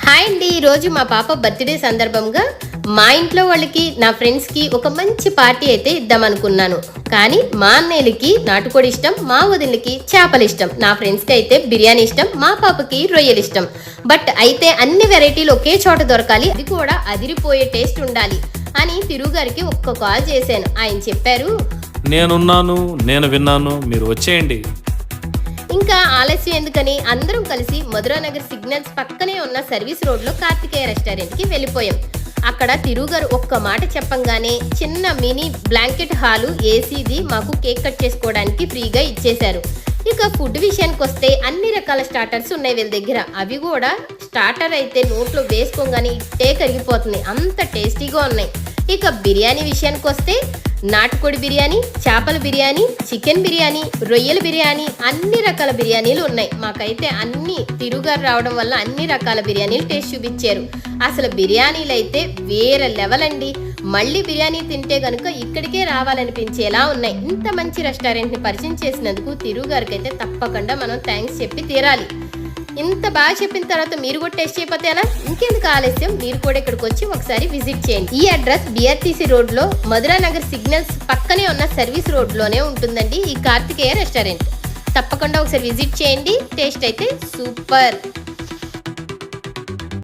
Hi అండి. ఈరోజు మా పాప బర్త్డే సందర్భంగా మా ఇంట్లో వాళ్ళకి నా ఫ్రెండ్స్కి ఒక మంచి పార్టీ అయితే ఇద్దామనుకున్నాను. కానీ మా అన్నయ్యలకి నాటుకోడి ఇష్టం, మా వదినకి చేపలు ఇష్టం, నా ఫ్రెండ్స్కి అయితే బిర్యానీ ఇష్టం, మా పాపకి రొయ్యలు ఇష్టం. బట్ అయితే అన్ని వెరైటీలు ఒకే చోట దొరకాలి, అది కూడా అదిరిపోయే టేస్ట్ ఉండాలి అని తిరుగు గారికి ఒక్క కాల్ చేశాను. ఆయన చెప్పారు, నేను విన్నాను, మీరు వచ్చేయండి. ఇంకా ఆలస్యం ఎందుకని అందరం కలిసి మధురానగర్ సిగ్నల్స్ పక్కనే ఉన్న సర్వీస్ రోడ్లో కార్తికేయ రెస్టారెంట్కి వెళ్ళిపోయాం. అక్కడ తిరుగారు ఒక్క మాట చెప్పంగానే చిన్న మినీ బ్లాంకెట్ హాలు ఏసీది మాకు కేక్ కట్ చేసుకోవడానికి ఫ్రీగా ఇచ్చేశారు. ఇక ఫుడ్ విషయానికి వస్తే అన్ని రకాల స్టార్టర్స్ ఉన్నాయి వీళ్ళ దగ్గర. అవి కూడా స్టార్టర్ అయితే నోట్లో వేసుకోగానే ఇట్టే కరిగిపోతుంది, అంత టేస్టీగా ఉన్నాయి. ఇక బిర్యానీ విషయానికి వస్తే నాటుకోడి బిర్యానీ, చేపల బిర్యానీ, చికెన్ బిర్యానీ, రొయ్యల బిర్యానీ, అన్ని రకాల బిర్యానీలు ఉన్నాయి. మాకైతే అన్ని తిరుగారు రావడం వల్ల అన్ని రకాల బిర్యానీలు టేస్ట్ చూపించారు. అసలు బిర్యానీలు అయితే వేరే లెవెల్ అండి. మళ్ళీ బిర్యానీ తింటే కనుక ఇక్కడికే రావాలనిపించేలా ఉన్నాయి. ఇంత మంచి రెస్టారెంట్ని పరిచయం చేసినందుకు తిరుగారికి అయితే తప్పకుండా మనం థ్యాంక్స్ చెప్పి తీరాలి. ఇంత బాగా చెప్పిన తర్వాత మీరు కూడా టేస్ట్ చేయకపోతే ఎలా? ఇంకెందుకు ఆలస్యం, మీరు కూడా ఇక్కడికి వచ్చి ఒకసారి విజిట్ చేయండి. ఈ అడ్రస్ బిఆర్టీసీ రోడ్లో మధురానగర్ సిగ్నల్స్ పక్కనే ఉన్న సర్వీస్ రోడ్లోనే ఉంటుందండి ఈ కార్తికేయ రెస్టారెంట్. తప్పకుండా ఒకసారి విజిట్ చేయండి. టేస్ట్ అయితే సూపర్.